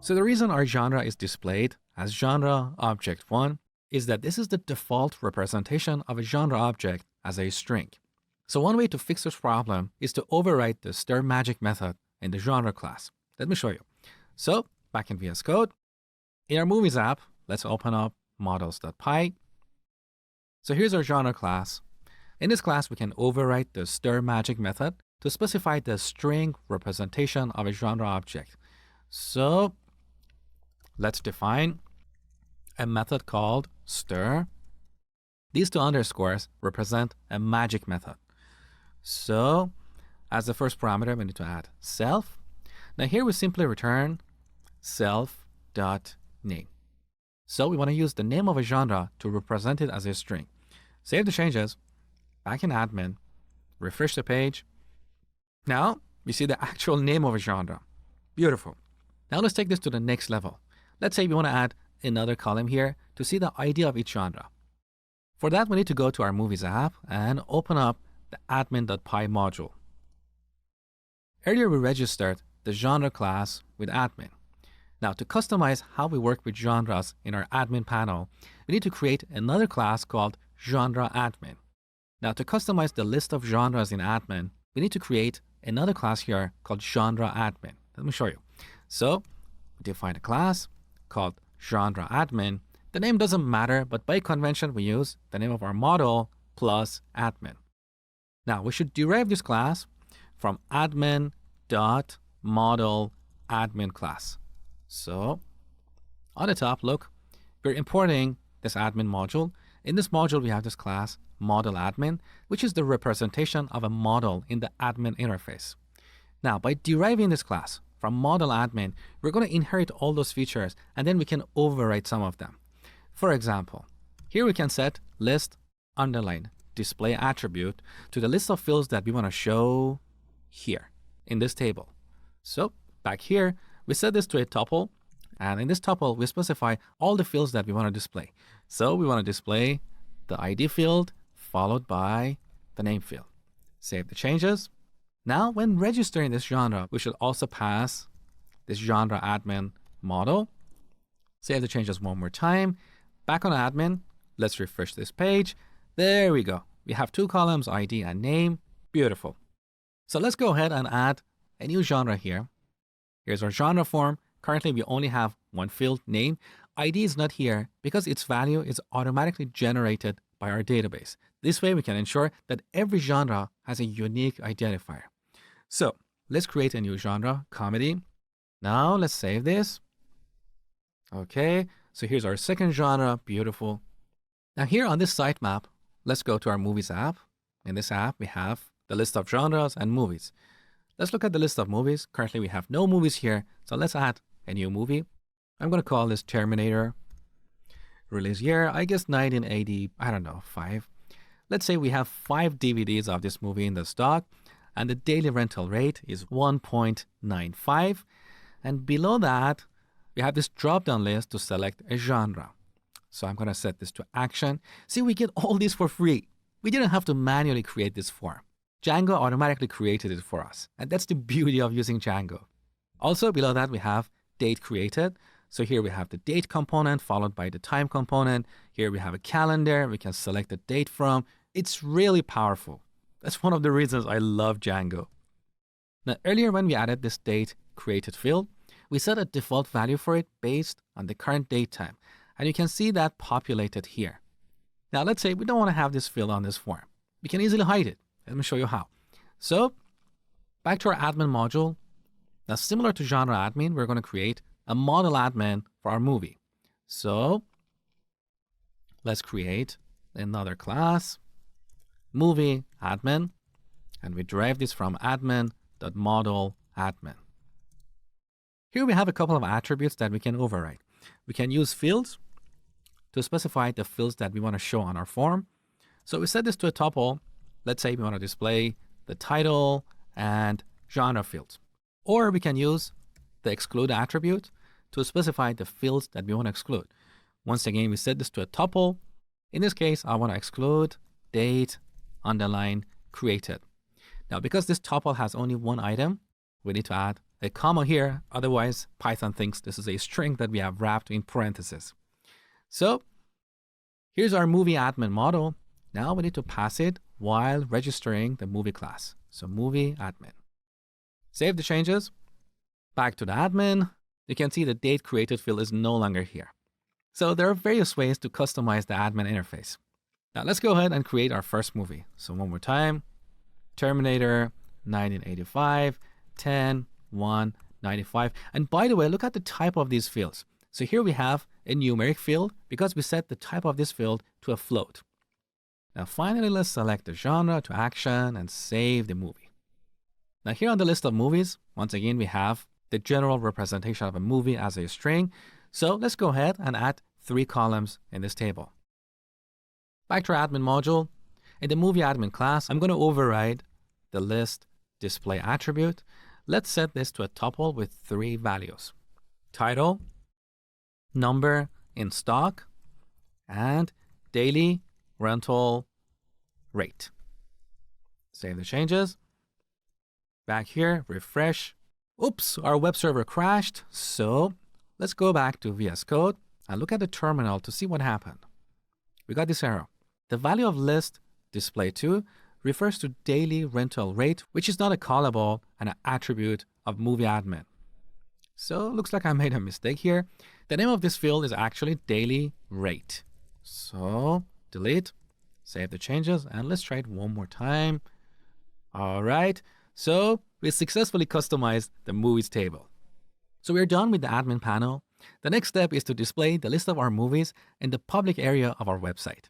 So the reason our genre is displayed as genre object 1 is that this is the default representation of a genre object as a string. So one way to fix this problem is to overwrite the stir magic method in the genre class. Let me show you. So back in VS Code, in our Movies app, let's open up models.py. So here's our genre class. In this class, we can overwrite the stir magic method to specify the string representation of a genre object. So let's define a method called stir. These two underscores represent a magic method. So as the first parameter, we need to add self. Now here we simply return self.name. So we want to use the name of a genre to represent it as a string. Save the changes, back in admin, refresh the page. Now we see the actual name of a genre. Beautiful. Now let's take this to the next level. Let's say we want to add another column here to see the ID of each genre. For that, we need to go to our Movies app and open up the admin.py module. Earlier, we registered the genre class with admin. Now, to customize how we work with genres in our admin panel, we need to create another class called genre admin. Now, to customize the list of genres in admin, we need to create another class here called genre admin. Let me show you. So we define a class called genre admin. The name doesn't matter, but by convention, we use the name of our model plus admin. Now, we should derive this class from admin.model admin class. So on the top, look, we're importing this admin module. In this module, we have this class model admin, which is the representation of a model in the admin interface. Now, by deriving this class from model admin, we're going to inherit all those features, and then we can overwrite some of them. For example, here we can set list underline display attribute to the list of fields that we want to show here in this table. So back here, we set this to a tuple, and in this tuple, we specify all the fields that we want to display. So we want to display the ID field followed by the name field. Save the changes. Now, when registering this genre, we should also pass this genre admin model. Save the changes one more time. Back on admin, let's refresh this page. There we go. We have two columns, ID and name. Beautiful. So let's go ahead and add a new genre here. Here's our genre form. Currently, we only have one field, name. ID is not here because its value is automatically generated by our database. This way, we can ensure that every genre has a unique identifier. So let's create a new genre, comedy. Now let's save this. Okay, so here's our second genre, beautiful. Now here on this sitemap, let's go to our Movies app. In this app, we have the list of genres and movies. Let's look at the list of movies. Currently, we have no movies here, so let's add a new movie. I'm going to call this Terminator. Release year, I guess 1980, I don't know, 5. Let's say we have 5 DVDs of this movie in the stock, and the daily rental rate is 1.95. And below that, we have this drop-down list to select a genre. So I'm going to set this to action. See, we get all these for free. We didn't have to manually create this form. Django automatically created it for us. And that's the beauty of using Django. Also, below that, we have date created. So here we have the date component followed by the time component. Here we have a calendar we can select the date from. It's really powerful. That's one of the reasons I love Django. Now, earlier when we added this date created field, we set a default value for it based on the current date time. And you can see that populated here. Now, let's say we don't want to have this field on this form. We can easily hide it. Let me show you how. So back to our admin module. Now, similar to genre admin, we're going to create a model admin for our movie. So let's create another class, movie admin, and we derive this from admin.model admin. Here we have a couple of attributes that we can override. We can use fields to specify the fields that we want to show on our form. So we set this to a tuple. Let's say we want to display the title and genre fields. Or we can use the exclude attribute to specify the fields that we want to exclude. Once again, we set this to a tuple. In this case, I want to exclude date underline created. Now, because this tuple has only one item, we need to add a comma here. Otherwise, Python thinks this is a string that we have wrapped in parentheses. So here's our movie admin model. Now we need to pass it while registering the movie class. So movie admin. Save the changes. Back to the admin. You can see the date created field is no longer here. So there are various ways to customize the admin interface. Now let's go ahead and create our first movie. So one more time, Terminator 1985, 10, 1, 95. And by the way, look at the type of these fields. So here we have a numeric field because we set the type of this field to a float. Now finally, let's select the genre to action and save the movie. Now here on the list of movies, once again, we have the general representation of a movie as a string. So let's go ahead and add 3 columns in this table. Back to our admin module. In the movie admin class, I'm going to override the list display attribute. Let's set this to a tuple with 3 values: title, number in stock, and daily rental rate. Save the changes. Back here, refresh. Oops, our web server crashed. So let's go back to VS Code and look at the terminal to see what happened. We got this error. The value of list display2 refers to daily rental rate, which is not a callable and an attribute of movie admin. So it looks like I made a mistake here. The name of this field is actually daily rate. So delete, save the changes, and let's try it one more time. All right, so we successfully customized the movies table. So we're done with the admin panel. The next step is to display the list of our movies in the public area of our website.